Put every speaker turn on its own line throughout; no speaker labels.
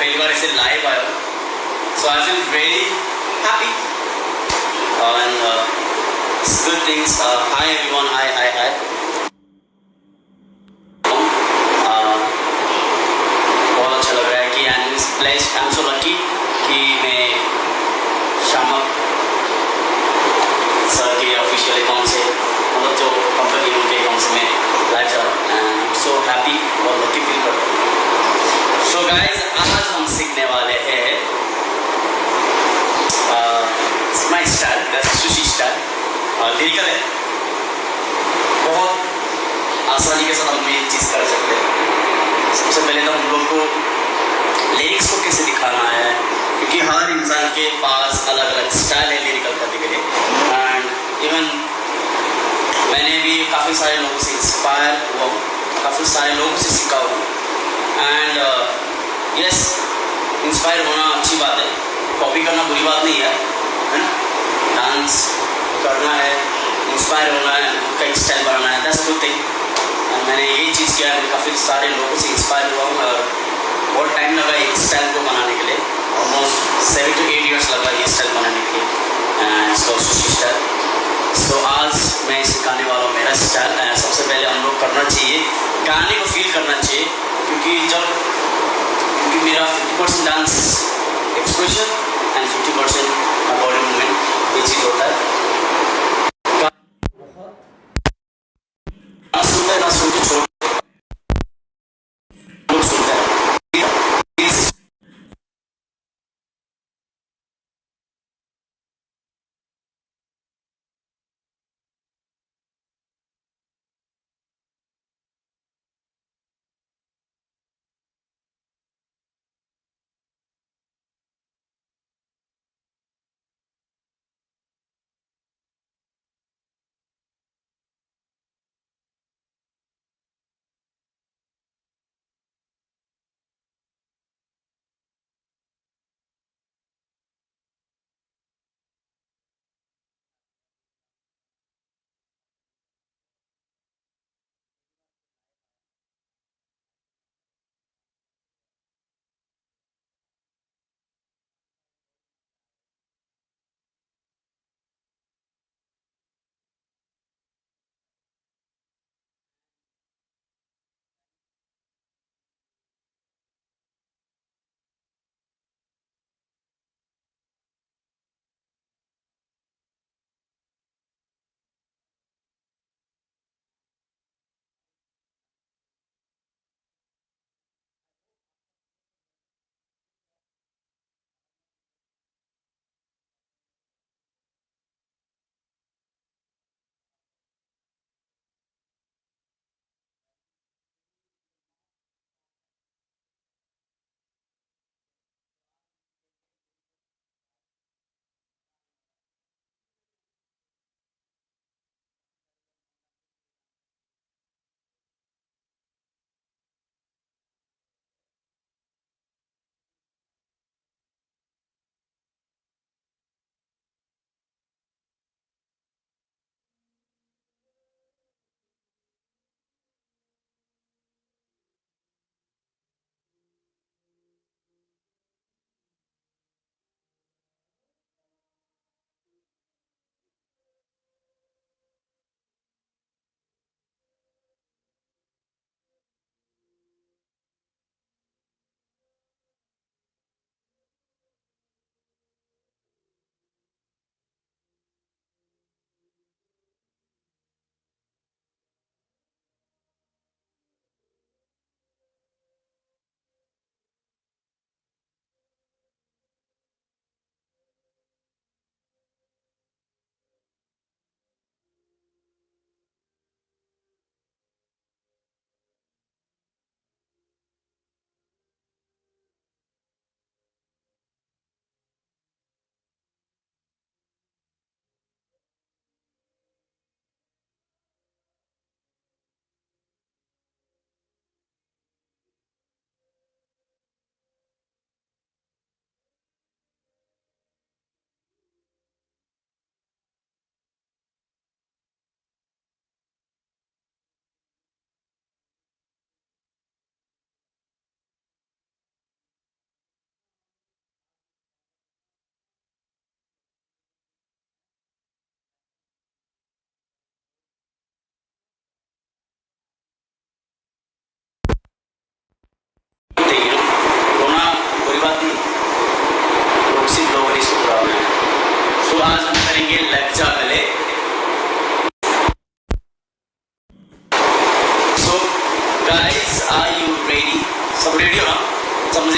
पहली बार ऐसे लाइव आया हूँ, so I feel very happy and it's good things. Hi everyone, hi. बहुत अच्छा लग रहा है कि I'm so lucky कि मैं शामक सर के ऑफिशियल अकाउंट से, मतलब जो कंपनी है उनके अकाउंट से मैं लाइव जा रहा हूँ and I am so happy, बहुत लकी फील कर रहा हूँ। सो गाइज, आज हम सीखने वाले हैं my style, sushi style. Lyrical है, बहुत आसानी के साथ हम ये चीज़ कर सकते हैं। सबसे पहले तो हम लोग को लिरिक्स को कैसे दिखाना है, क्योंकि हर इंसान के पास अलग अलग स्टाइल है लिरिकल करने के लिए। एंड इवन मैंने भी काफ़ी सारे लोगों से इंस्पायर हुआ हूँ, काफ़ी सारे लोगों से सीखा हूँ। एंड यस, इंस्पायर होना अच्छी बात है, कॉपी करना बुरी बात नहीं है ना। डांस करना है, इंस्पायर होना है, खुद का एक स्टाइल बनाना है, दैट्स गुड थिंग। मैंने यही चीज़ किया, मैं काफ़ी सारे लोगों से इंस्पायर हुआ हूँ और बहुत टाइम लगा एक स्टाइल को बनाने के लिए, ऑलमोस्ट 7 to 8 years लगा ये स्टाइल बनाने के लिए, एंड सुशी स्टाइल। सो आज मैं सिखाने वाला हूँ मेरा स्टाइल। सबसे पहले हम लोग करना चाहिए, गाने को फील करना चाहिए, क्योंकि मेरा 50% dance expression and 50% body movement, ये चीज़ होता है। सुनते ना सुनते छोड़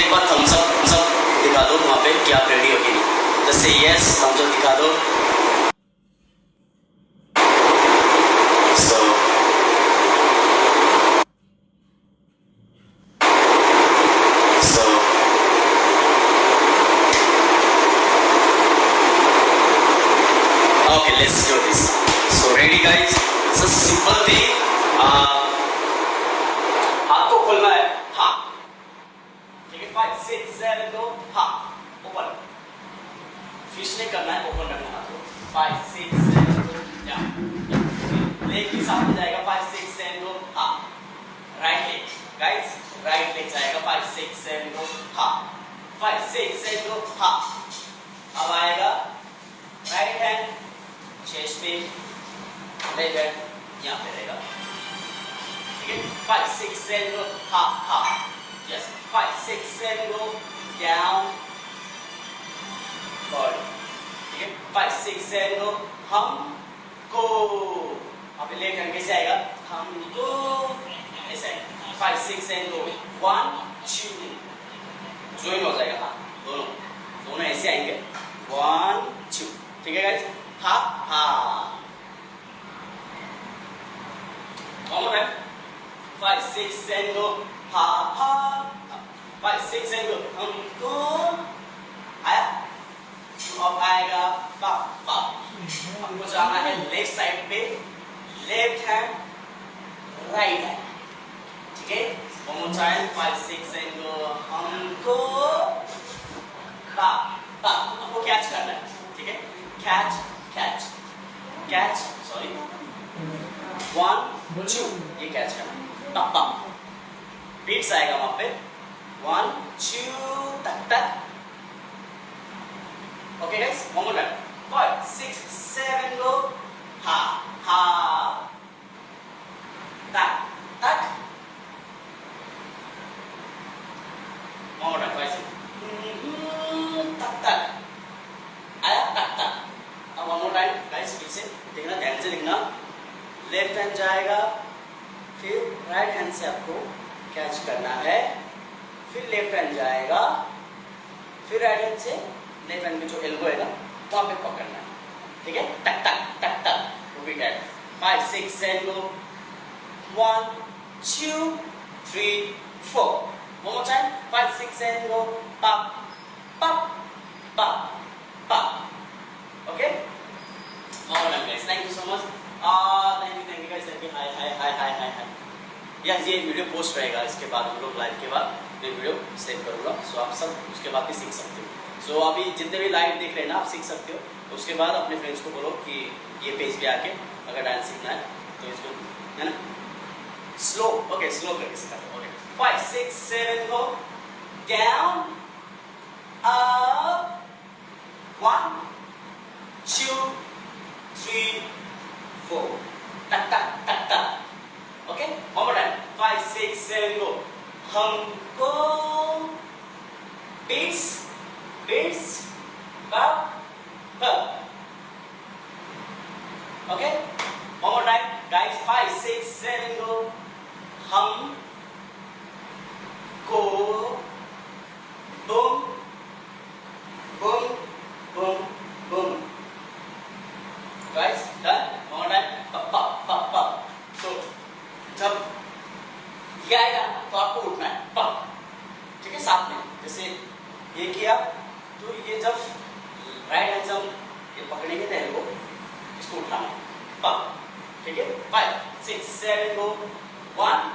एक बार थम्स अप दिखा दो वहाँ पे कि आप रेडी हो कि नहीं। जैसे यस थम्स अप दिखा दो। Okay, let's do this. So ready guys? It's a simple thing. हाथ को खोलना है, हाँ, ठीक है, 5, 6, 7 go, हाँ, open. फिश नहीं करना है, open करना है हाथ को, 5, 6, 7 go, या, लेग भी सामने जाएगा, 5, 6, 7 go, हाँ, right leg, guys, right leg जाएगा, 5, 6, 7 go, हाँ, 5, 6, 7 go, हाँ, अब आएगा, right hand, चेस्ट पे, लेफ्ट हैंड यहाँ पे रहेगा, ठीक है, 5, 6, 7 go, हा, हा, yes, 5, 6, 7 go, down, body, ठीक है, 5, 6, 7 go, हमको, अभी लेफ्ट हैंड कैसे आएगा, हमको, ऐसे आएगा, 5, 6, 7 go, 1, 2, ज्वाइन हो जाएगा, हाँ, दोनों ऐसे आएंगे, 1, 2, ठीक है गाइस, हा हा, one more time, 5, 6, 7 go, हा हा, 5, 6, 7 go, हमको, आया, अब आएगा पा पा, हमको जाना है लेफ्ट साइड पे, लेफ्ट हैंड, राइट हैंड, ठीक है, one more time, 5, 6, 7 go, हमको, पा पा, हमको कैच करना है, ठीक है, कैच कैच, सॉरी, 1, 2, ये कैच करना, टप टप, बीट्स आएगा वहां पे, 1, 2, टक टक, okay guys, one more time, 5, 6, 7 go, हा हा, टक टक, one more time, 5, 6, टक टक, आया टक टक, अब one more time गाइस, फिर से देखना, ध्यान से देखना, लेफ्ट हैंड जाएगा, फिर राइट हैंड से आपको कैच करना है, फिर लेफ्ट हैंड जाएगा, फिर राइट हैंड से लेफ्ट हैंड में जो एल्बो है ना वहां पे पकड़ना है, ठीक है, टक टक टक टक, repeat that, 5, 6, 7 go, 1, 2, 3, 4, one more time, 5, 6, 7 go, pop pop pop pop, okay, one more time guys, thank you so much, thank you guys, thank you, hi, yes, ये वीडियो पोस्ट रहेगा, इसके बाद हम लोग लाइव के बाद मैं वीडियो सेव करूँगा, सो आप सब उसके बाद भी सीख सकते हो, सो अभी जितने भी लाइव देख रहे हैं ना आप सीख सकते हो, उसके बाद अपने फ्रेंड्स को बोलो कि ये पेज पे आके अगर डांस सीखना है तो इसको, है ना, स्लो, ओके, स्लो करके सिखा दो, ओके, 5, 6, 7 go, down, up, 1, 2, 3, 4, टक टक टक टक, okay, one more time, 5, 6, 7 go, हमको, beats, pop, pop, okay, one more time, guys, 5, 6, 7 go, हमको, boom, boom, boom, boom, guys, done, one more time, pop, pop, pop, pop, so जब ये आएगा तो आपको उठना है, पप, ठीक है, साथ में, जैसे ये किया तो ये जब राइट हैंड जब ये पकड़ेंगे तो एल्बो, इसको उठाना है, पप, ठीक है, 5, 6, 7 go, 1,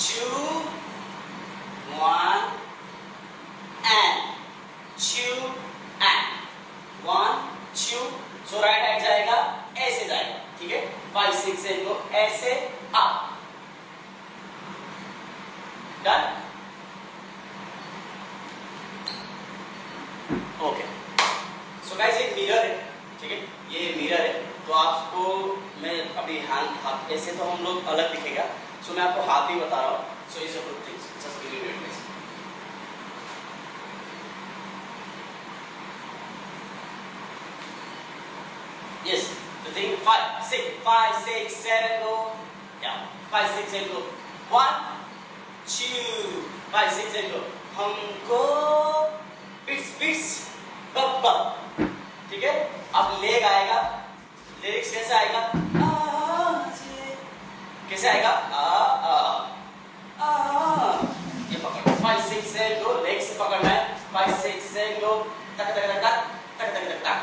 2, 1 and 2 and 1, 2, so right hand जाएगा, ऐसे जाएगा, ठीक है, 5, 6, 7 go, ऐसे up, done, okay, so guys ये मिरर है, ठीक है, ये मिरर है, तो आपको मैं अभी हाथ ऐसे तो हम लोग अलग दिखेगा, सो मैं आपको हाथ भी बता रहा हूँ, so is a good thing, just give me wait, yes, the thing, 5, 6, 7 go, yeah, 5, 6, 7 go, 1, 2, 5, 6, 7 go, गो टक टक टक टक टक टक टक।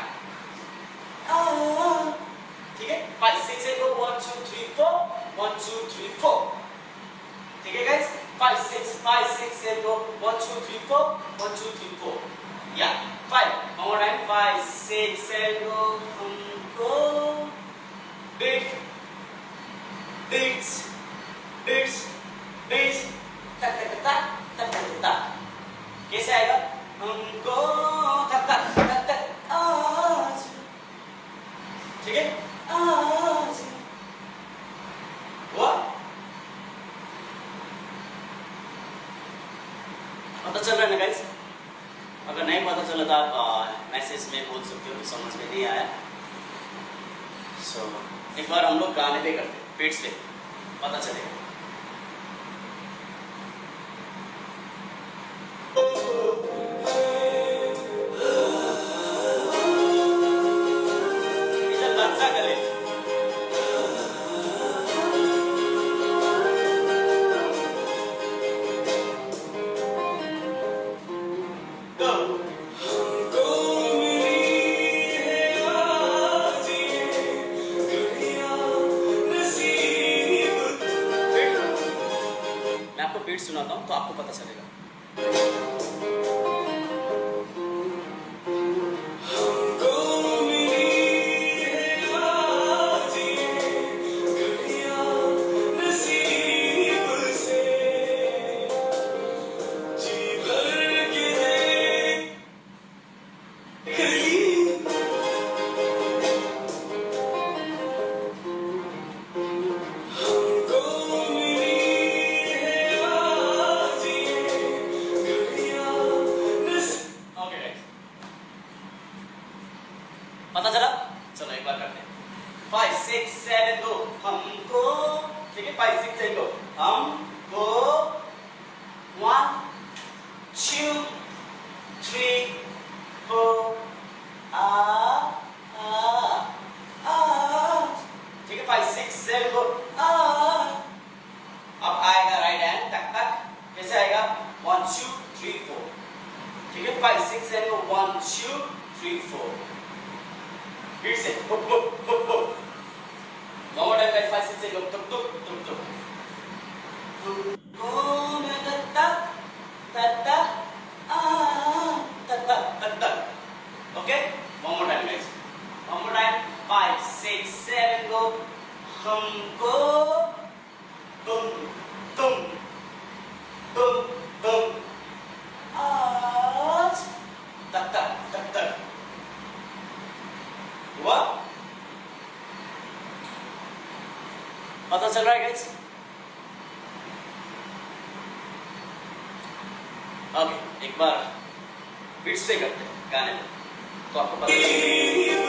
ठीक है, 5 6 7 गो 1 2 3 4 1 2 3 4। ठीक है गाइस, 5 6 7 गो 1 2 3 4 1 2 3 4। या 5 one more time 5 6 7 go हमको beats beats beats beats टक टक टक टक टक टक। कैसे आएगा? हमको टक टक टक टक आज। ठीक है, आज हुआ। पता चल रहा है ना गाइस? अगर नहीं पता चला तो आप मैसेज में बोल सकते हो कि समझ में नहीं आया। एक बार हम लोग गाने पे करते हैं, बीट्स पे पता चलेगा। बीट सुनाता हूं तो आपको पता चलेगा। पता चला? चलो एक बार करते हैं। 5 6 7 गो हमको। ठीक है, 5 6 7 गो हमको 1 2 3 4 ठीक है, 5 6 7 गो अब आएगा राइट हैंड टक टक। कैसे आएगा? 1 2 3 4। ठीक है, 5 6 7 गो 1 2 3 4। फिर से hoop hoop hoop hoop. one more time guys, 5 6 7 तुक तुक तुक तुक। तुमको मैं तक तक तक तक तक तक। Okay, one more time guys, one more time 5 6 7 go हमको तुम तुम तुम तुम आज तक तक तक तक। हुआ? पता चल रहा है गाइस? ओके, एक बार बीट्स पे करते हैं गाने में तो आपको पता चलेगा।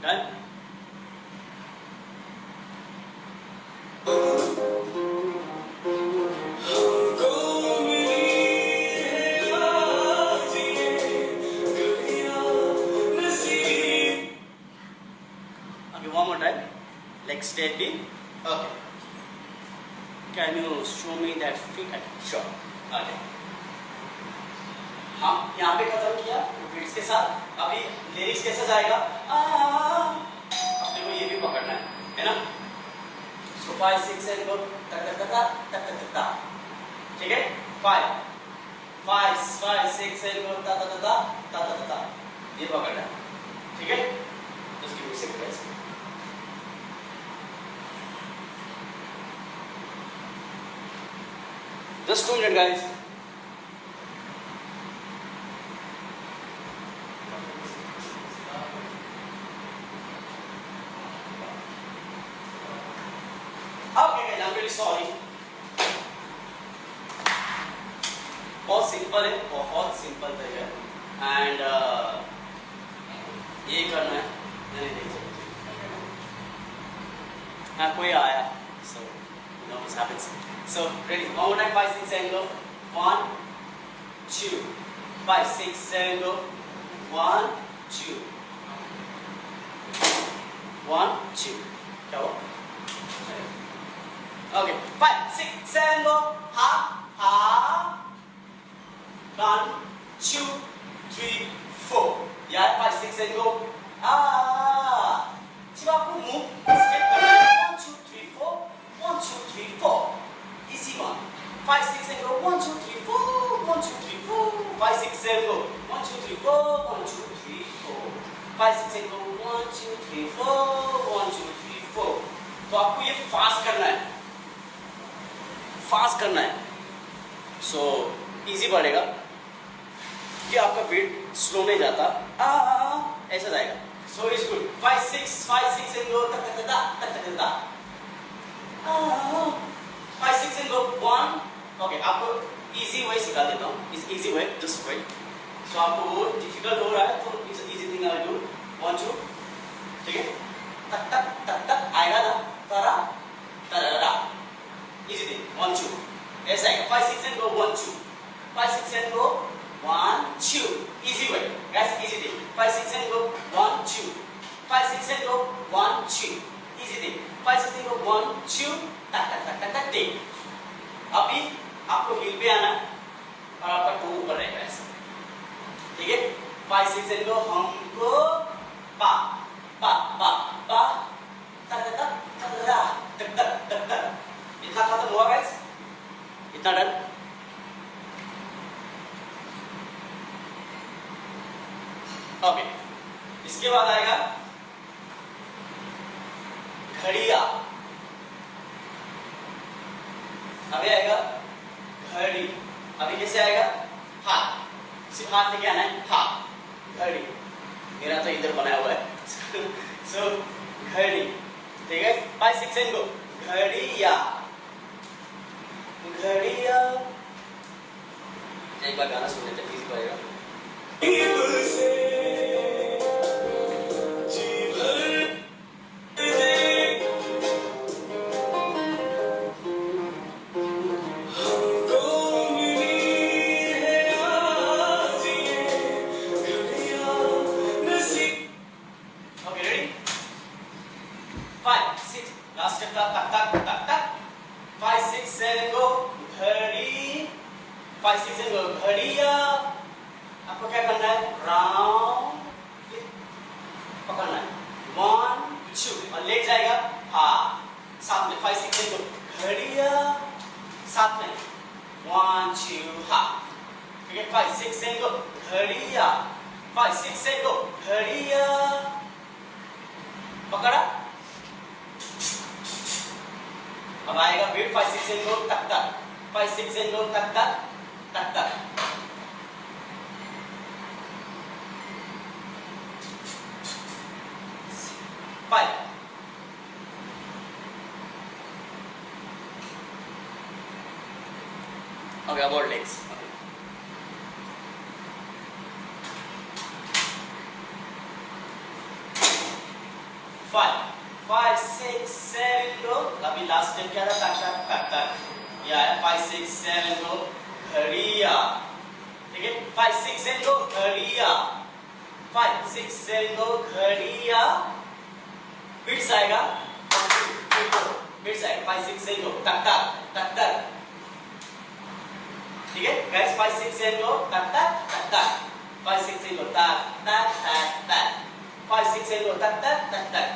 Done? Okay, one more time. Leg steady. Okay. Can you show me that feet? Sure. Okay. हम यहाँ पे खत्म किया बीट्स के साथ। अभी लिरिक्स कैसा जाएगा? अपने को ये भी पकड़ना है ना? So 5 6 7 go तक तक तक तक तक तक। ठीक है? 5 5 6 7 go ता ता ता ता ता ता। ये पकड़ना है। ठीक है? Just give me a second guys. Just 2 minutes guys. Really sorry. बहुत सिंपल है, बहुत सिंपल है एंड ये करना है। नहीं देख सकते, हाँ कोई आया, so know what happens. So ready, 1 more time, 5 6 7 go 1 2 5 6 7 go 1 2 1 2 क्या हुआ? ओके 5 6 7 go हा हा 1 2 3 4 यार 5 6 7 go जब आपको मूव स्टेप करना है 1 2 3 4 1 2 3 4 easy one 5 6 7 go 1 2 3 4 1 2 3 4 5 6 7 go 1 2 3 4 1 2 3 4 5 6 7 go 1 2 3 4 1 2 3 4। तो आपको ये फास्ट करना है, फास्ट करना है। सो इजी पड़ेगा कि आपका बीट स्लो नहीं जाता, ऐसा जाएगा। सो इज गुड 5 6 7 go तक तक तक तक तक तक 5 6 7 go 1। ओके आपको इजी वे सिखा देता हूँ, इस इजी वे जस्ट वेट। सो आपको वो डिफिकल्ट हो रहा है तो it's easy thing I do 1 2 ठीक है तक तक तक तक आएगा ना तरा तरा इजी थिंग 1 2 ऐसा है 5 6 7 go 1 2 5 6 7 go 1 2 easy way guys easy thing 5 6 7 go 1 2 5 6 7 go 1 2 easy thing 5 6 7 go 1 2 तक तक तक तक तक। अभी आपको हिल पे आना और आपका टो ऊपर रहेगा ऐसा, ठीक है 5 6 7 go हमको पा पा पा पा तक तक तक तक तक तक तक। इतना खत्म हुआ गाइस, इतना डन। ओके इसके बाद आएगा घड़िया। अभी आएगा घड़ी। अभी कैसे आएगा? हाथ, सिर्फ हाथ लेके आना है, हाथ घड़ी। मेरा तो इधर बनाया हुआ है सो घड़ी, ठीक है 5 6 7 go घड़िया घड़िया। एक बार गाना सुन लेते हैं, इजी पड़ेगा। लास्ट स्टेप तक तक तक तक 5 6 7 go घड़ी 5 6 7 go घड़िया। आपको क्या करना है? राउंड पकड़ना है 1 2 और लेग जाएगा हाँ साथ में 5 6 7 go घड़िया साथ में 1 2 हाँ, ठीक है 5 6 7 go घड़िया 5 6 7 go घड़िया पकड़ा। अब आएगा बीट 5 6 7 go तक तक 5 6 7 go तक तक तक तक। Five okay about legs 5 6 7 go। अभी लास्ट स्टेप क्या था? तक तक तक तक। यह है 5 6 7 go घड़िया, ठीक है 5 6 7 go घड़िया 5 6 7 go घड़िया। बिट्स आएगा बिट्स आएगा 5 6 7 go तक तक तक तक, ठीक है गाइस 5 6 7 go तक तक तक तक 5 6 7 go तक तक तक तक 5 6 7 go तक तक तक तक।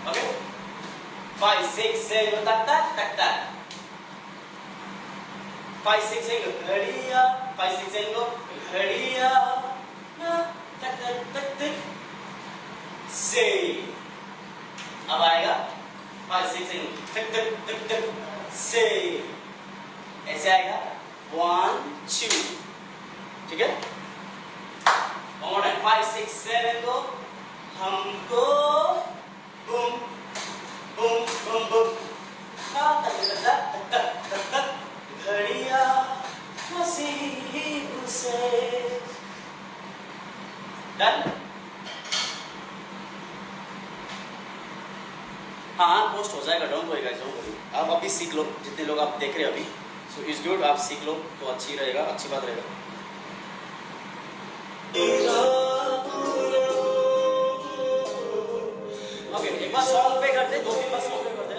ओके 5 6 7 go तक तक तक तक 5 6 7 go घड़िया 5 6 7 go घड़िया तक तक तक तक से। अब आएगा 5 6 7 तक तक तक तक से, ऐसे आएगा 1 2, ठीक है और 5 6 7 go हमको बूम बूम बूम बूम हाँ पोस्ट हो जाएगा, don't worry guys, don't worry. आप अभी सीख लो, जितने लोग आप देख रहे हैं अभी, सो इट्स गुड, आप सीख लो तो अच्छी रहेगा, अच्छी बात रहेगा। ओके एक बार सॉन्ग पे करते हैं, 2-3 बार सॉन्ग पे करते हैं।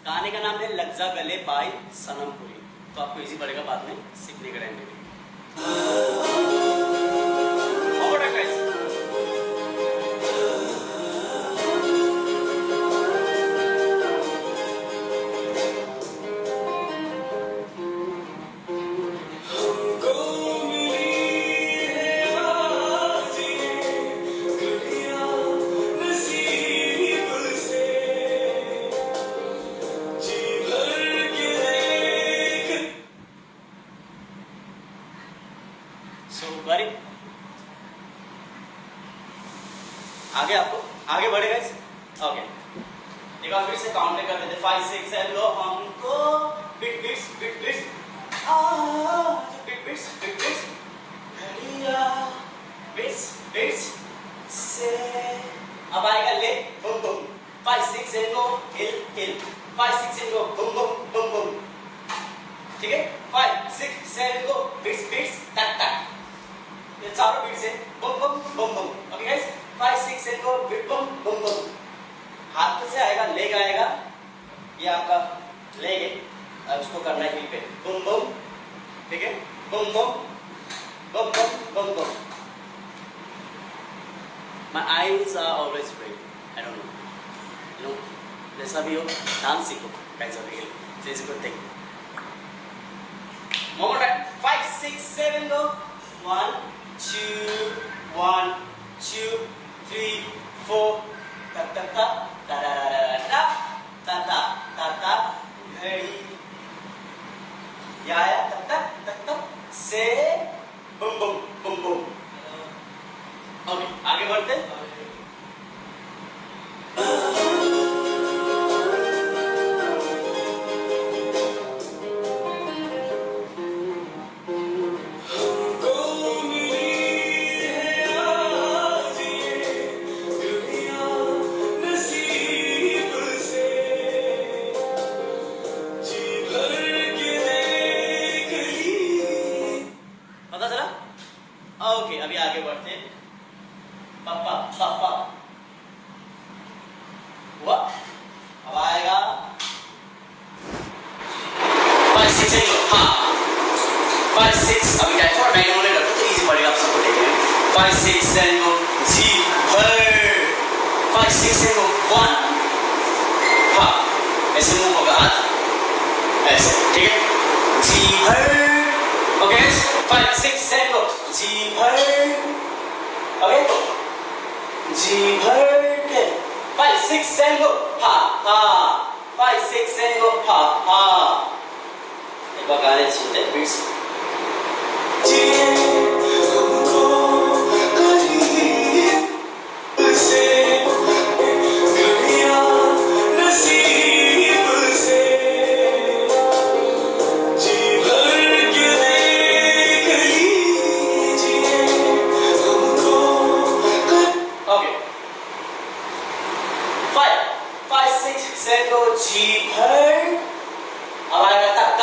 गाने का नाम है लग जा गले बाय सनम पुरी, तो आपको इजी पड़ेगा बाद में सीखने के टाइम में। आगे आपको आगे बढ़े गाइस। ओके एक बार फिर से काउंट कर देते 5 6 7 लो हमको बिट बिट्स घड़िया बिट्स से अब आएगा ले बम बम 5 6 7 गो हिल 5 6 7 गो बम बम ठीक है 5 6 7 गो बिट्स टक टक, ये चारों बिट्स है बम बम ओके गाइस 5 6 7 को बिट बम बम हाथ से आएगा, लेग आएगा, ये आपका लेग है, अब इसको करना है हिल पे बम बम, ठीक है बम बम। My eyes are always red, I don't know, you know, जैसा भी हो डांस सीखो कैसा feel, so it's a good thing. One more time 5 6 7 go 1 2 3 4 ta ta ta ta ta ta ta ta ta घड़ी या तक से बम बम। ओके आगे बढ़ते ओके अभी आगे बढ़ते हैं पापा हुआ, अब आएगा 5 6 हाँ 5 6 अभी क्या थोड़ा डायन होने लगता तो इजी पड़ेगा आप सबको देखने में 5 6 7 गो जी भर 5 6 7 गो 1 हाँ ऐसे मूव होगा हाथ ऐसे, ठीक है जी भर ओके 5 6 7 गो जी भर ओके जी भर के 5 6 7 गो हा 5 6 7 गो हा एक बार गाने सुनते हैं बीट्स जी हमको करीब से घड़िया नसीब से जी भर के देख लीजिए हमको ओके 5 6 7 गो जी भर, अब आएगा तक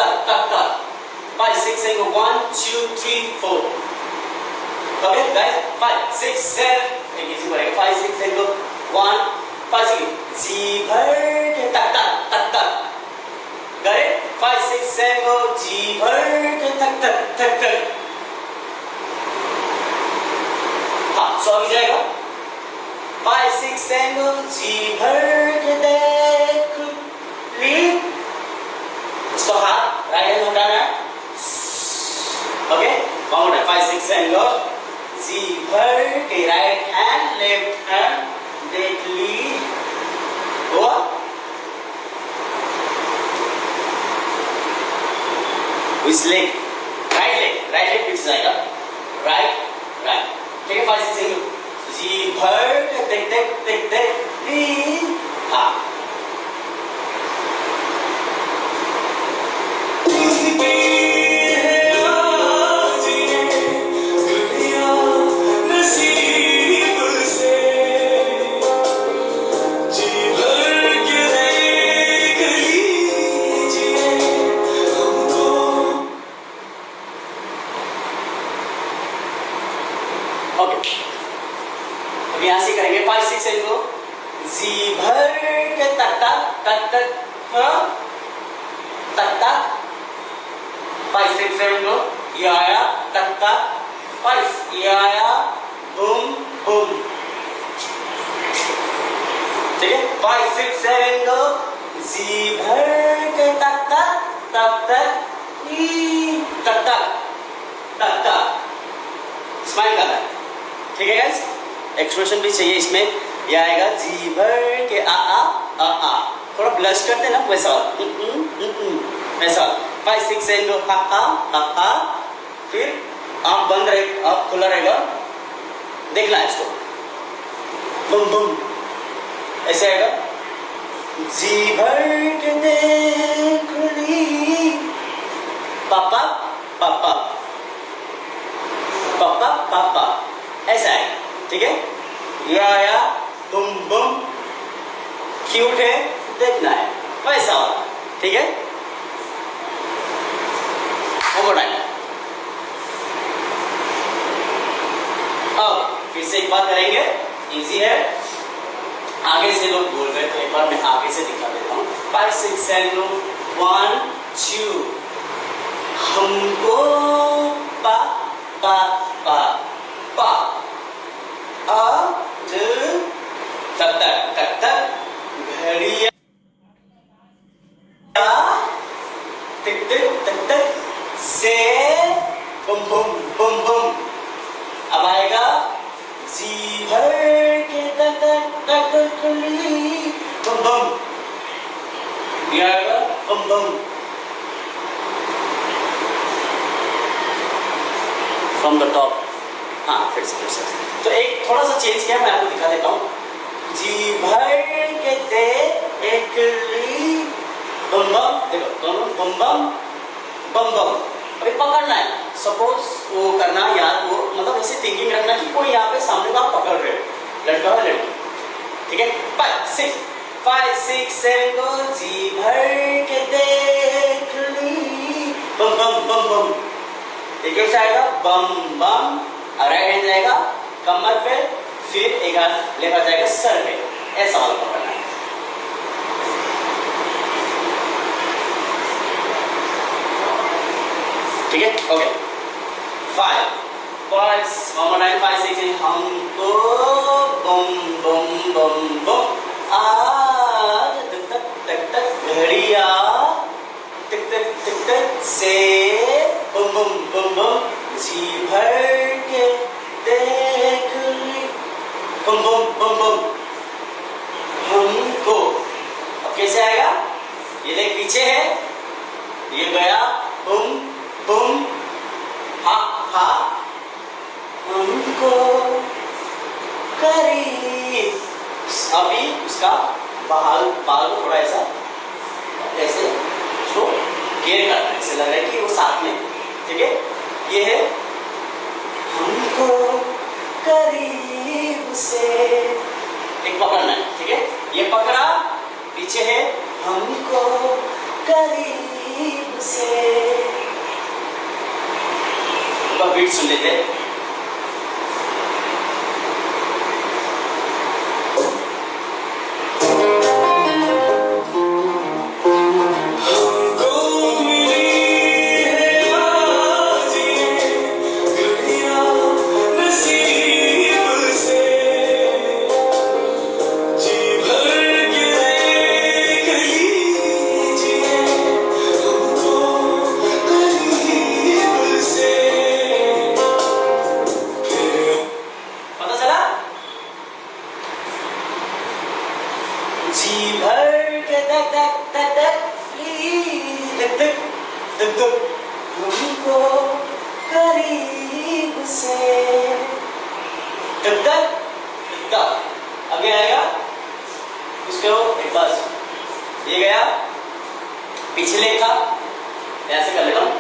5 6 7 गो 1 2 3 4 ओके गाइस 5 6 7 एक इजी पड़ेगा 5 6 7 गो 1 5 6 जी भर के तक गए 5 6 7 गो जी भर के तक हाँ सो अभी जाएगा 5 6 7 गो जी भर के देख ली, इसको हाथ राइट हैंड उठाना है ओके 5 6 7 गो जी भर के राइट हैंड लेफ्ट हैंड देख ली इस लेग, राइट लेग पीछे जाएगा, राइट, ठीक है। 5 6 जी भर टिक हाँ, अब यहाँ से करेंगे 5 6 7 को, जी भर के तक हाँ, तक 5 6 7 को, ये आया तक 5, ये आया बूम बूम, ठीक है। 5 6 7 को, जी भर के तक स्माइल करना है, ठीक है गाइस। एक्सप्रेशन भी चाहिए इसमें, ये आएगा जी भर के आ, थोड़ा ब्लश करते ना वैसा, ऐसा। 5 6 7 को हा, फिर आँख बंद रहे, आँख खुला रहेगा, देखना है इसको, बम बम ऐसे आएगा, जी भर के देख ली, पापा पापा पापा पापा, ऐसा है, ठीक है। ये आया बुम बुम, क्यूट है, देखना है वैसा वाला, ठीक है। अब फिर से एक बात करेंगे, इजी है, आगे से लोग बोल रहे तो एक बार मैं आगे से दिखा देता हूँ। 5 6 7 1 2, हमको पा पा पा पा, आज तक घड़िया टिक से बम बम बम बम। अब आएगा जी भर के तक बम बम, ये आएगा बम बम फ्रॉम द टॉप। हाँ फिर से तो एक थोड़ा सा चेंज किया, मैं आपको दिखा देता हूँ। जी भर के दे एक ली बम बम, देखो दोनों बम बम बम बम। अभी पकड़ना है, सपोज वो करना यार, वो मतलब ऐसे थिंकिंग रखना कि कोई यहाँ पे सामने का आप पकड़ रहे हो, लड़का और लड़की, ठीक है। 5 6 7 को जी भर के देख ली बम बम बम बम। एक से आएगा बम बम, राइट हैंड जाएगा कमर पे, फिर एक हाथ लेकर जाएगा सर पे, ऐसा वाला पकड़ना है। ठीक है, ओके। 5 6 हमको बम बम बम बम, आज तक घड़िया टिक से बम बम बम बम, जी भर के देख ली बम बम बम बम हमको। अब कैसे आएगा, ये देख पीछे है, ये गया बुम बुम हा हा, हमको करीब। अभी उसका बाल को थोड़ा ऐसा ऐसे उसको घेर करना है, ऐसे लग रहा है कि वो साथ में, ठीक है। ये है हमको करीब से, एक पकड़ना है, ठीक है। ये पकड़ा, पीछे है हमको करीब से। बीट सुन लेते हैं। जी भर के हमको करीब से। तक तक तक आगे आएगा उसके एक बार ये गया पिछले का ऐसे कर लेता हूँ।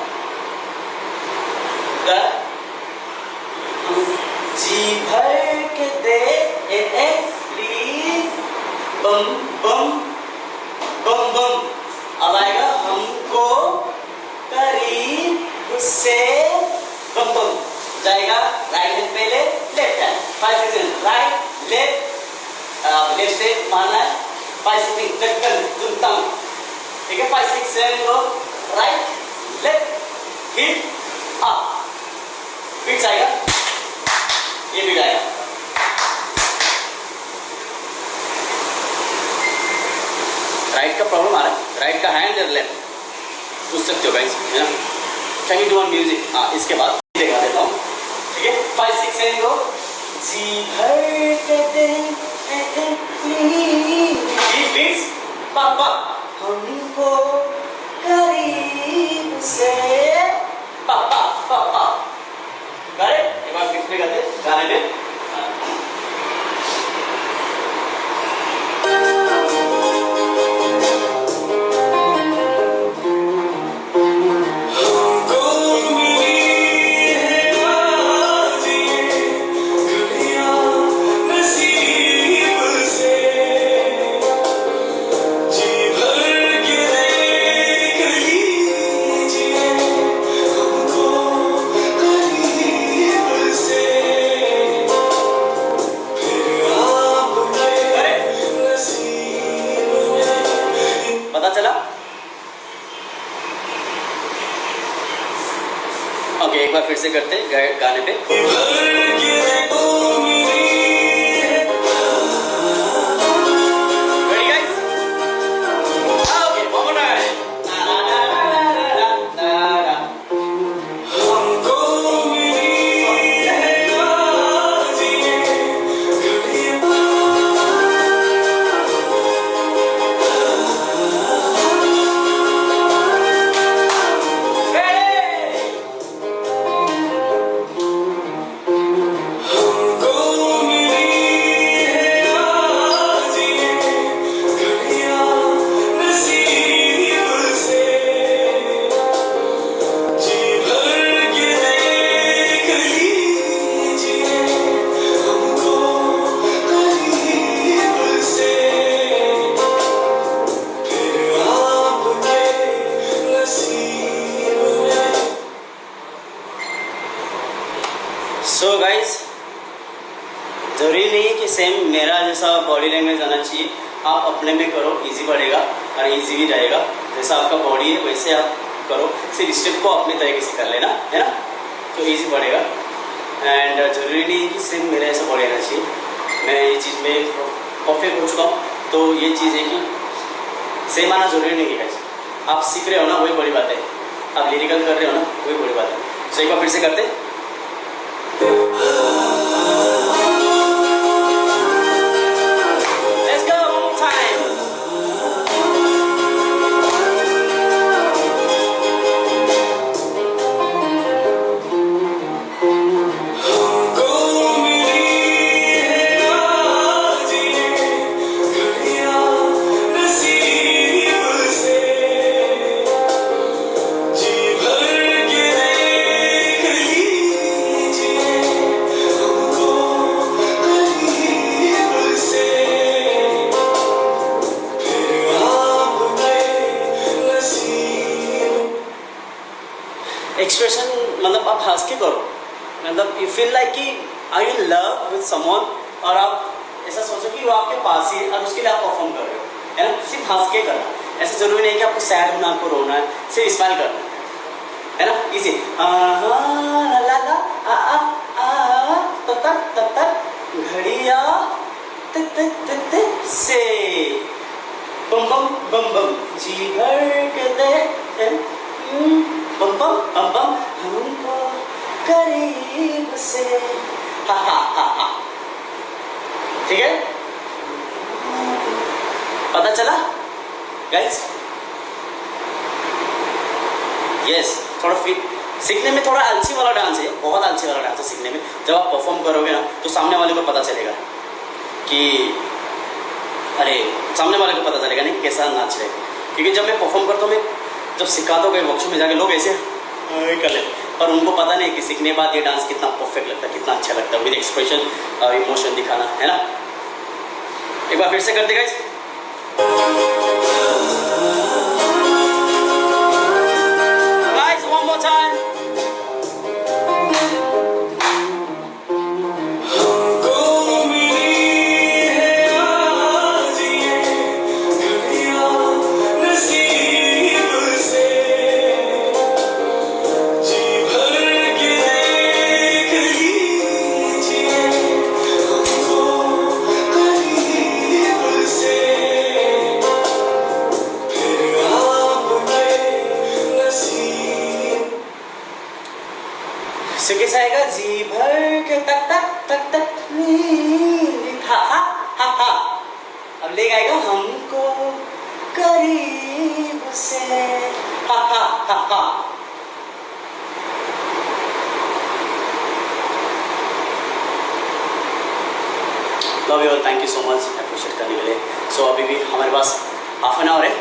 जी भर के दे बम बम बम बम। अब आएगा हमको करीब से बम बम। जाएगा राइट हैंड पहले left hand 5 second right left left से मारना है 5 सेकंड टक्कर तुम ठीक है 5 6 7 low right left hit up beat आएगा ये बीट आएगा। राइट का प्रॉब्लम आ रहा है राइट का हैंड और लेफ्ट पूछ सकते हो गाइस है ना। Can you do on music. हाँ इसके बाद दिखा देता हूँ ठीक है 5 6 7 लो जी भर के दे बीट्स पापा हमको करीब से पापा पापा गाने एक बार बीट्स पे गाते गाने में एक बार फिर से करते हैं गाने पे। सो गाइस ज़रूरी नहीं है कि सेम मेरा जैसा बॉडी लैंग्वेज आना चाहिए। आप अपने में करो इजी पड़ेगा और इजी भी रहेगा। जैसा आपका बॉडी है वैसे आप करो सिर्फ स्टेप को अपने तरीके से कर लेना है ना तो इजी पड़ेगा। एंड ज़रूरी नहीं है कि सेम मेरा ऐसा बॉडी आना चाहिए। मैं ये चीज़ में परफेक्ट हो चुका हूँ तो ये चीज़ है कि सेम आना ज़रूरी नहीं है। आप सीख रहे हो ना वही बड़ी बात है। आप लिरिकल कर रहे हो ना वही बड़ी बात है। सो एक बार फिर से करते हैं। एक्सप्रेशन मतलब आप हंस के करो। मतलब यू फील लाइक कि आई यू लव विद समवन और आप ऐसा सोचो कि वो आपके पास ही है और उसके लिए आप परफॉर्म कर रहे हो है ना। सिर्फ हंस के करना। ऐसा जरूरी नहीं कि आपको सैड होना आपको रोना है। सिर्फ स्माइल करना है ना इजी। ला ला आ आ आ तक घड़िया से बम बम बम बम जी भर के दे बम बम बम बम हमको करीब से हा हा हा हा। ठीक है पता चला गाइस। यस थोड़ा सीखने में थोड़ा आलसी वाला डांस है, बहुत आलसी वाला डांस है सीखने में। जब आप परफॉर्म करोगे ना तो सामने वाले को पता चलेगा कि अरे सामने वाले को पता चलेगा नहीं कैसा नाच रहे। क्योंकि जब मैं परफॉर्म करता हूँ, मैं जब सिखाता हूँ वर्कशॉप में जाके, लोग ऐसे कर ले, पर उनको पता नहीं कि सीखने के बाद ये डांस कितना परफेक्ट लगता है, कितना अच्छा लगता है, विद एक्सप्रेशन और इमोशन दिखाना, है ना। एक बार फिर से कर देगा। Guys, one more time. कैसा आएगा? जी भर के तक तक तक तक हा हा हा हा। अब ले आएगा हमको करीब से, हा हा हा हा। Love you all, thank you so much appreciate करने के लिए। सो अभी भी हमारे पास हाफ एन आवर है,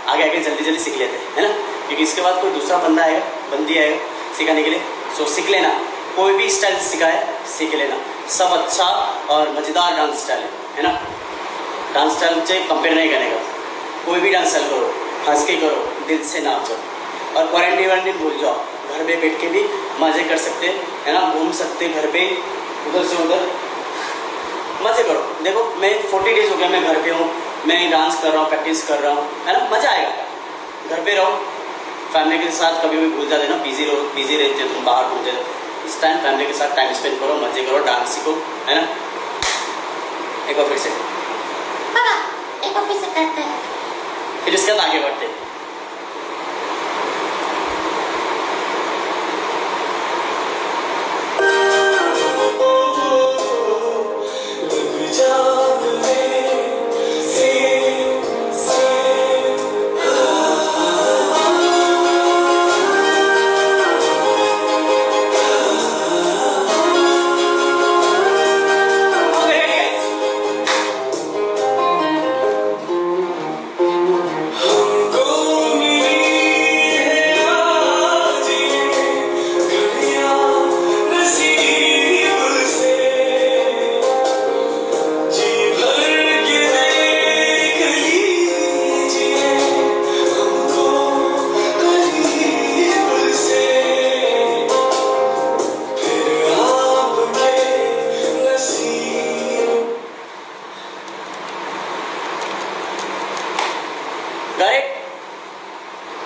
आगे आगे जल्दी जल्दी सीख लेते हैं, है ना। क्योंकि इसके बाद कोई दूसरा बंदा आएगा, बंदी आएगा सिखाने के लिए। सो सीख लेना, कोई भी स्टाइल सिखाए सीख लेना, सब अच्छा और मज़ेदार डांस स्टाइल है ना। डांस स्टाइल से कंपेयर नहीं करने का, कोई भी डांस स्टाइल करो, हंस के करो, दिल से नाचो। और क्वारंटीन वारंटीन भूल जाओ, घर पे बैठ के भी मज़े कर सकते है ना, घूम सकते घर पे उधर से उधर, मज़े करो। देखो मैं 40 डेज हो गया मैं घर पे हूँ, मैं डांस कर रहा हूँ, प्रैक्टिस कर रहा हूँ, है ना, मज़ा आएगा। घर पे रहो, फैमिली के साथ कभी भी भूल जाते ना, बिजी रहते हो तुम, बाहर भूल जाते, इस टाइम फैमिली के साथ टाइम स्पेंड करो, मजे करो, डांस सीखो, है ना। एक बार फिर से
पापा, एक बार फिर से करते हैं,
फिर इसके बाद आगे बढ़ते हैं।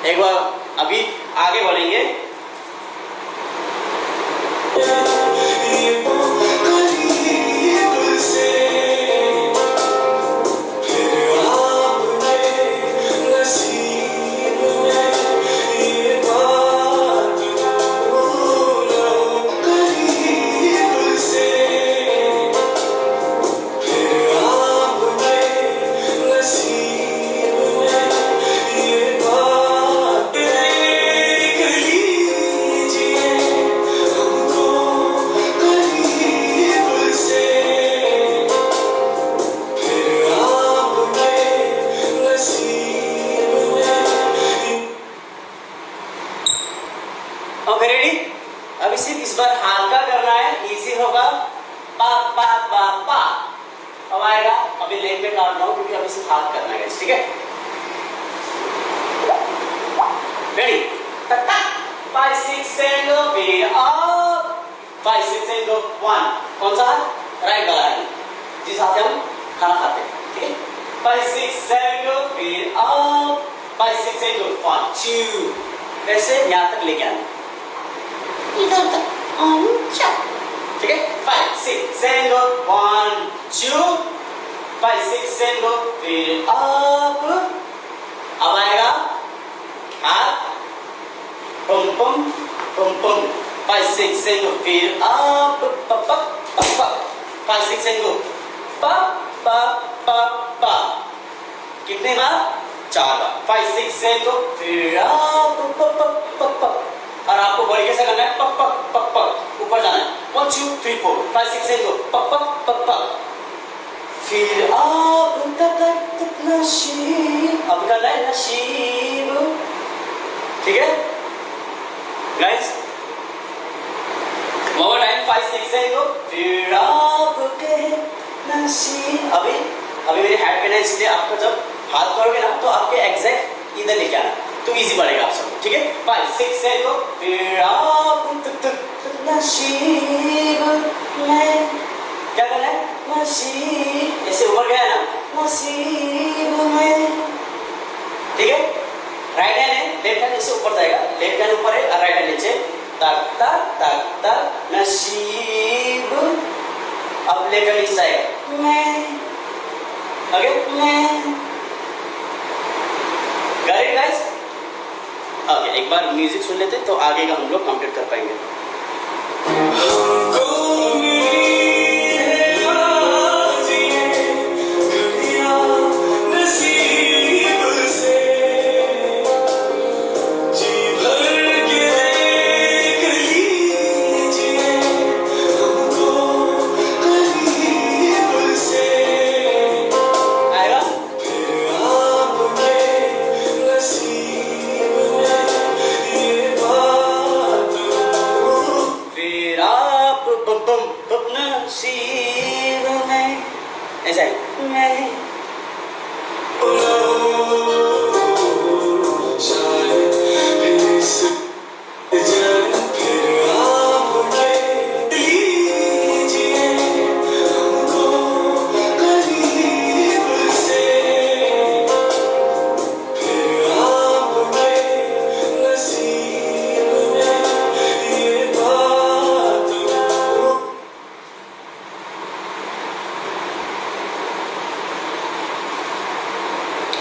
एक बार अभी आगे बढ़ेंगे। Okay ready? अभी सिर्फ इस बार हाथ का करना है, इजी होगा। पा पा पा पा अब आएगा। अभी लेग पे काट रहा हूँ क्योंकि अभी सिर्फ हाथ करना है, ठीक है। रेडी? टक टक 5 6 7 गो, फिर अप 5 6 7 गो। 1 कौन सा हाथ? राइट वाला है, जिस हाथ से हम खाना खाते हैं, ठीक है। 5 6 7 गो, फिर अप 5 6 7 गो। 1 2 ऐसे यहाँ तक लेके आना,
इधर तक,
ठीक है। 5 6 7 गो। 1 2 5 6 7 गो, फिर अप। अब आएगा हाथ पम पम पम पम। 5 6 7 गो, फिर अप प प प प। 5 6 7 गो, प प प प। कितने बार? 4 बार। 5 6 7 गो, फिर अप प प प प। और आपको बॉडी कैसा करना है, पक पक पक पक ऊपर जाना है, 1 2 3 4 5 6 7 8 पक पक पक पक। फिर आप तक नशीब, अब करना है नशीब, ठीक है गाइस। one more time 5 6 7 8 फिर आपके नसीब। अभी मेरी हैंड पेन है, इसलिए आपको जब हाथ तोड़ोगे ना तो आपके एग्जैक्ट इधर लेके आना, तो इजी पड़ेगा आप सबको, ठीक है। 5 6 7 8 फिर आप नसीब में, क्या करना है, नसीब, ऐसे ऊपर गया ना, नसीब में, ठीक है। राइट हैंड है, लेफ्ट हैंड इससे ऊपर जाएगा, लेफ्ट हैंड ऊपर है और राइट हैंड नीचे, तक तक तक तक नसीब। अब लेकर नीचे जाएगा, मैं, ओके मैं, गॉट इट गाइस। ओके एक बार म्यूजिक सुन लेते तो आगे का हम लोग कंप्लीट कर पाएंगे। ऐसा है मैं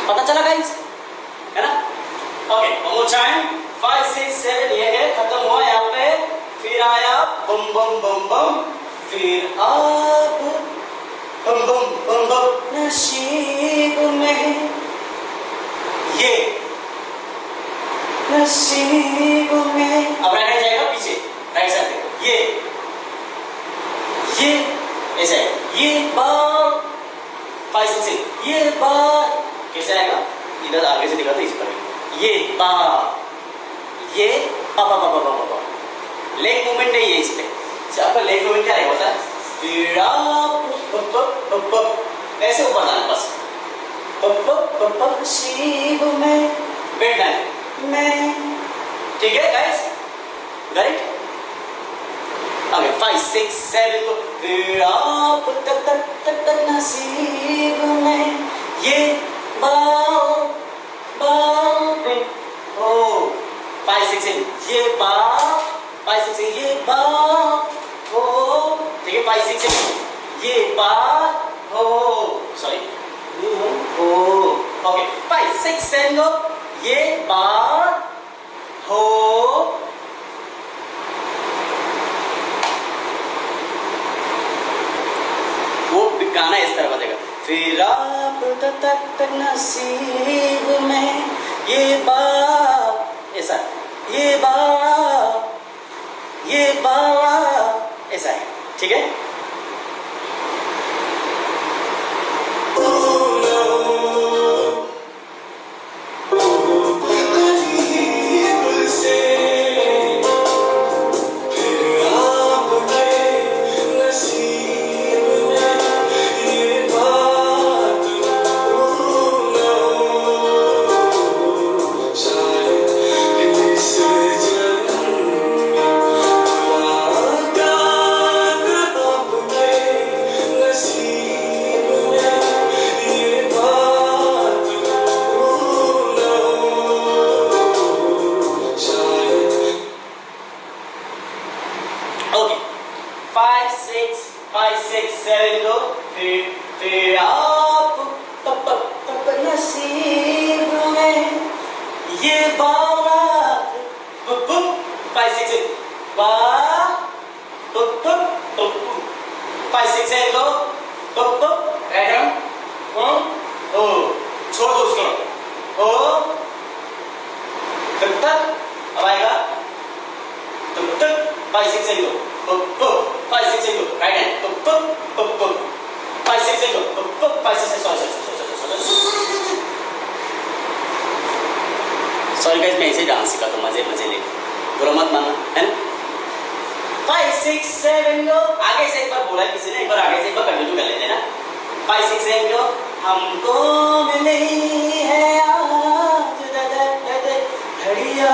पता चला गाइस, है ना। ओके हम चाहें 5 6 7 ये है, खत्म हुआ यहाँ पे, फिर आया बम बम बम बम, फिर आप बम बम बम बम नसीब में, ये नसीब में। अब राइट जाएगा पीछे, राइट साइड देखो, ये ऐसा है, ये बात 5 6 7 ये बात कैसे आएगा, इधर आगे से दिखाते इस पर, ये बा, ये पा पा पा पा पा पा, लेग मूवमेंट नहीं है इस पे, आपका लेग मूवमेंट क्या रहेगा होता है, फिर आप ऐसे ऊपर जाना बस, नसीब में बैठना है मैं, ठीक है गाइस, राइट। ओके 5 6 7 फिर आप तक तक तक तक नसीब में, ये बाओ बाओ ओ 5 6 7 ये बाओ 5 6 7 ये बाओ ओ, ठीक है 5 6 7 ये बाओ ओ, सॉरी ओ, ओके 5 6 7 ये बाओ हो, वो गाना इस तरह बजेगा, फिर आप तक नसीब में, ये बात ऐसा, ये बात ऐसा है, ठीक है। फिर आप नसीब में, ये बात 5 6 7 5 6 7 लो ओ छोड़ दो उसको, ओ तक अब आएगा ऐसे डांस सीखा तो मजे मजे ले, बुरा मत मानना, है ना? 5 6 7 गो, आगे से एक बार बोला किसी ने, एक बार आगे से एक बार कंटिन्यू कर लेते हैं ना। 5 6 7 गो, हमको मिली है आज घड़िया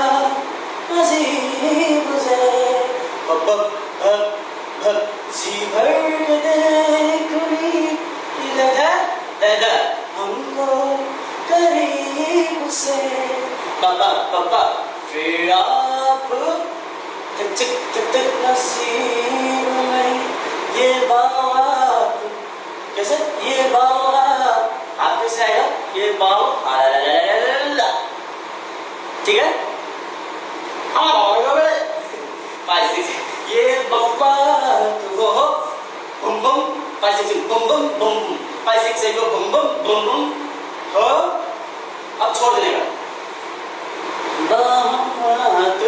अजीब से, जी भर के देखनी हमको करीब से, पापा फिर आप नसीब में ये बात, कैसे ये बात आप कैसे आएगा, ये बात, ठीक है? ये बम्बा तो बम बम 5 6 बम बम बम 5 6 से go बम बम बम बम हो, अब छोड़ देने का बात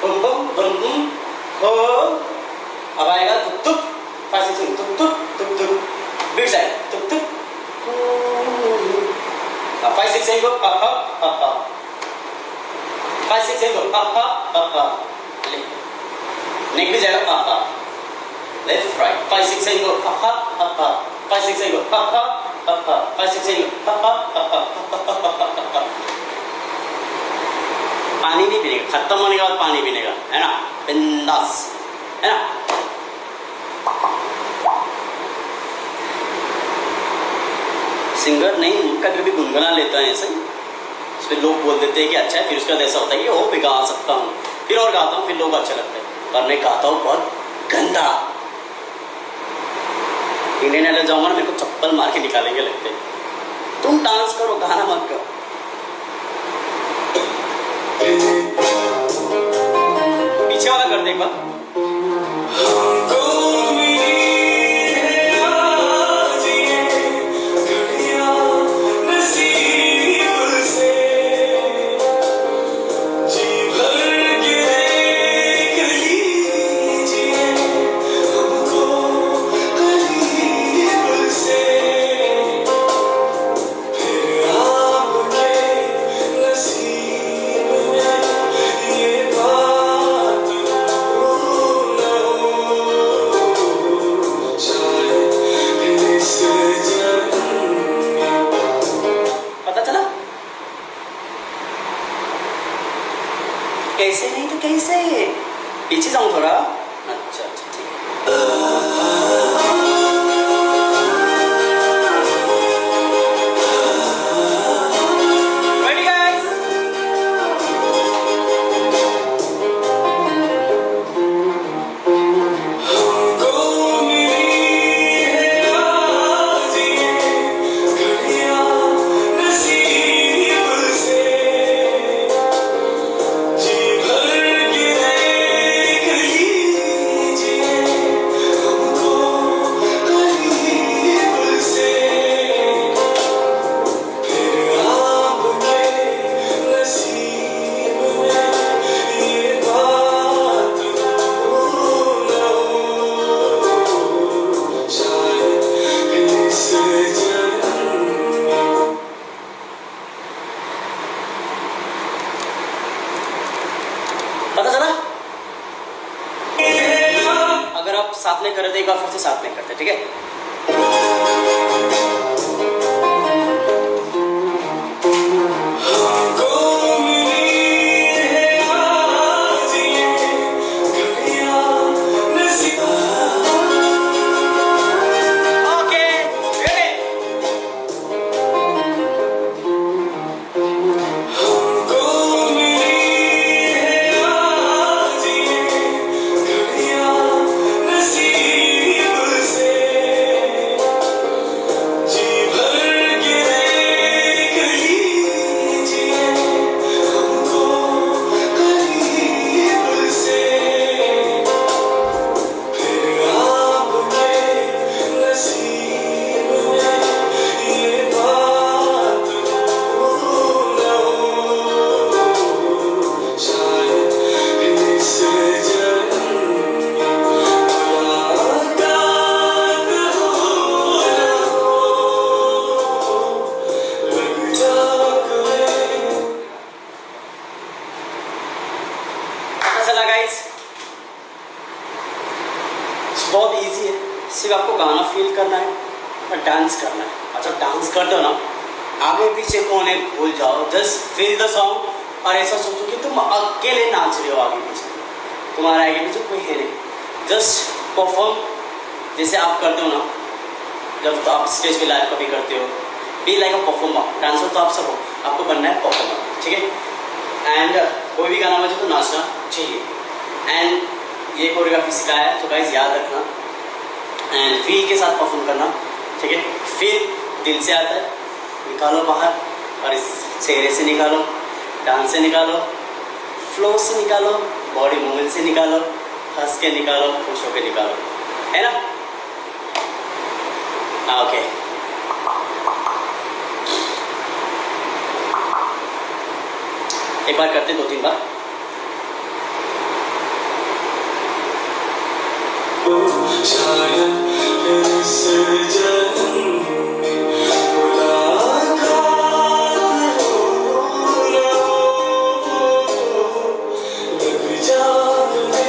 बम बम बम बम हो, अब आएगा तुक तुक 5 6 तुक तुक तुक तुक बीट साइड तुक तुक, 5 6 से go ha ha ha ha 5 6 से go ha ha ha ha, नेक भी जाएगा हा हा, लेफ्ट राइट 5 6 से go हा हा हा हा 5 6 से go हा हा हा हा 5 6 से go हा हा हा हा, पानी नहीं पीने का, खत्म होने के बाद पानी पीने का, है ना? बिंदास, है ना? सिंगर नहीं, कभी कभी गुनगुना लेता है ऐसे, उस पर लोग बोल देते हैं कि अच्छा है, फिर उसका ऐसा होता है कि ओ भी गा सकता हूँ, फिर और गाता हूँ, फिर लोग अच्छा लगता है, पर मैं गाता हूँ बहुत गंदा। इंडियन आइडल जाऊंगा ना, मेरे को चप्पल मार के निकालेंगे लगते हैं। तुम डांस करो, गाना मत करो। पीछे वाला कर दे एक बार। कैसे नहीं तो कैसे, पीछे जाऊं थोड़ा, अच्छा अच्छा ठीक है। Ready guys? पता चला? अगर आप साथ में कर रहे थे, एक बार फिर से साथ में करते, ठीक है? करते हो ना, आगे पीछे कौन है भूल जाओ, जस्ट फील द सॉन्ग और ऐसा सोचो कि तुम अकेले नाच रहे हो आगे पीछे, तुम्हारा आगे पीछे कोई है नहीं, जस्ट परफॉर्म जैसे आप करते हो ना, जब तो आप स्टेज पे लाइव कभी करते हो, be like a performer. Dancer तो आप सब हो, आपको बनना है परफॉर्मर, ठीक है। एंड कोई भी गाना बजे तो नाचना चाहिए। एंड ये कोरियोग्राफी सिखाया है, तो गाइस याद रखना एंड फील के साथ परफॉर्म करना, ठीक है। फील दिल से आता है, निकालो बाहर और इस चेहरे से निकालो, डांस से निकालो, फ्लो से निकालो, बॉडी मूवमेंट से निकालो, हंस के निकालो, खुश होकर निकालो, है ना। ओके एक बार करते 2-3 बार।
शायद इस जन्म में मुलाकात हो ना हो, लग जाने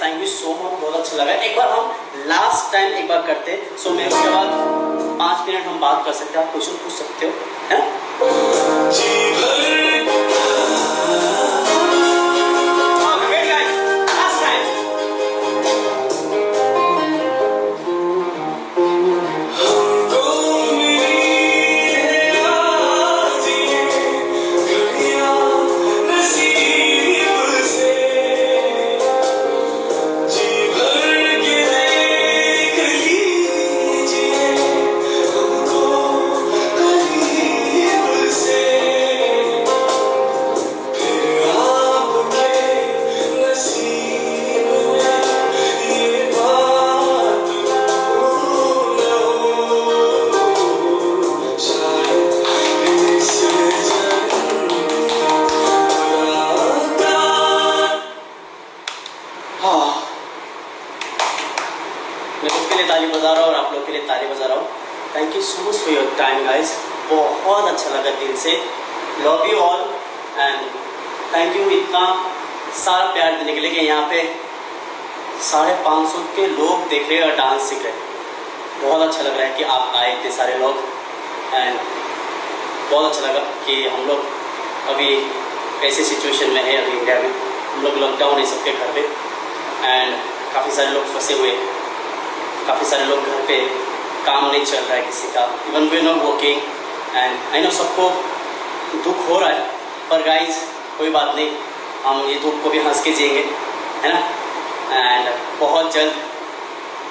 थैंक यू सो मच, बहुत अच्छा लगा। एक बार हम लास्ट टाइम एक बार करते, सो मैं उसके बाद 5 मिनट हम बात कर सकते हैं, आप क्वेश्चन पूछ सकते हो, है ना। ताली बजा रहा हूँ और आप लोग के लिए ताली बजा रहा हूँ। Thank you so much for your time guys, बहुत अच्छा लगा दिल से। Love you all and thank you इतना सारा प्यार देने के लिए कि यहाँ पे 550 के लोग देख रहे हैं और डांस सीख रहे हैं। बहुत अच्छा लग रहा है कि आप आए इतने सारे लोग एंड बहुत अच्छा लगा कि हम लोग अभी ऐसे सिचुएशन में है अभी इंडिया में, हम लोग लॉकडाउन है सबके घर पे एंड काफ़ी सारे लोग फंसे हुए, काफ़ी सारे लोग घर पे काम नहीं चल रहा है किसी का, even we not working, and I know सबको दुख हो रहा है, पर गाइज कोई बात नहीं, हम ये दुख को भी हंस के जिएंगे, है ना। एंड बहुत जल्द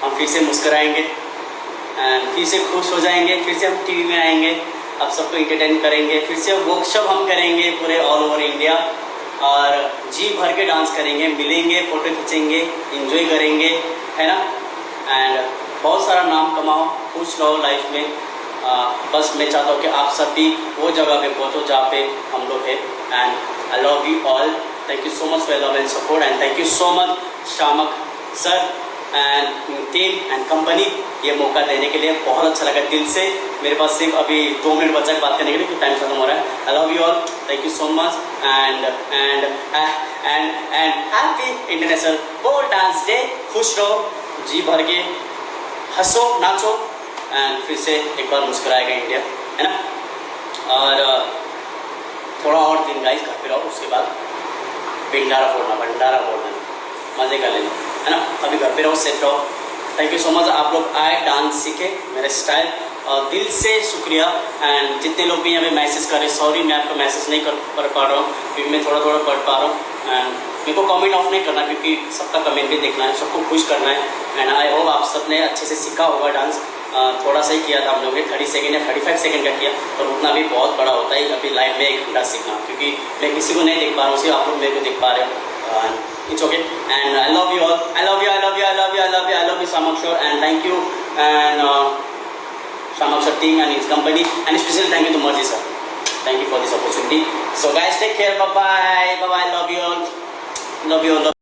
हम फिर से मुस्कुराएंगे एंड फिर से खुश हो जाएंगे, फिर से हम टीवी में आएंगे, आप सबको इंटरटेन करेंगे, फिर से वर्कशॉप हम करेंगे पूरे ऑल ओवर इंडिया, और जी भर के डांस करेंगे, मिलेंगे, फ़ोटो खींचेंगे, इंजॉय करेंगे, है ना। एंड बहुत सारा नाम कमाओ, खुश रहो लाइफ में। बस मैं चाहता हूँ कि आप सब भी वो जगह पे पहुँचो जहाँ पे हम लोग हैं। And I love you all, thank you so much for love and support, and thank you so much Shiamak sir and team and company ये मौका देने के लिए। बहुत अच्छा लगा दिल से। मेरे पास सिर्फ अभी 2 मिनट बचा है बात करने के लिए, टाइम खत्म हो रहा है। I love you all, thank you so much, and and and and happy international pole dance day. खुश रहो, जी भर के हंसो, नाचो, एंड फिर से एक बार मुस्कुराएगा इंडिया, है ना। और थोड़ा और दिन गाइस घर पे रहो, उसके बाद भंडारा फोड़ना, मज़े कर लेना, है ना। अभी घर पे रहो, सेफ रहो। थैंक यू सो मच, आप लोग आए, डांस सीखे, मेरे स्टाइल, और दिल से शुक्रिया। एंड जितने लोग भी यहाँ पे मैसेज कर रहे, सॉरी मैं आपको मैसेज नहीं कर पा रहा हूँ, क्योंकि मैं थोड़ा पढ़ पा रहा हूँ। एंड मेरे को कमेंट ऑफ नहीं करना, क्योंकि सबका कमेंट भी देखना है, सबको खुश करना है। एंड आई होप आप सब ने अच्छे से सीखा होगा डांस। थोड़ा सा ही किया था हम लोगों ने, 30 सेकेंड या 35 सेकेंड का किया, पर उतना भी बहुत बड़ा होता है अभी लाइव में 1 घंटा सीखना, क्योंकि मैं किसी को नहीं देख पा रहा हूँ, सिर्फ आप लोग मेरे को देख पा रहे हो। It's okay, and I love you all. I love you, Shamak Sir, and thank you, and Shamak Sir team and his company, and especially thank you to Marji Sir. Thank you for this opportunity. So guys, take care. Bye bye. Love you all.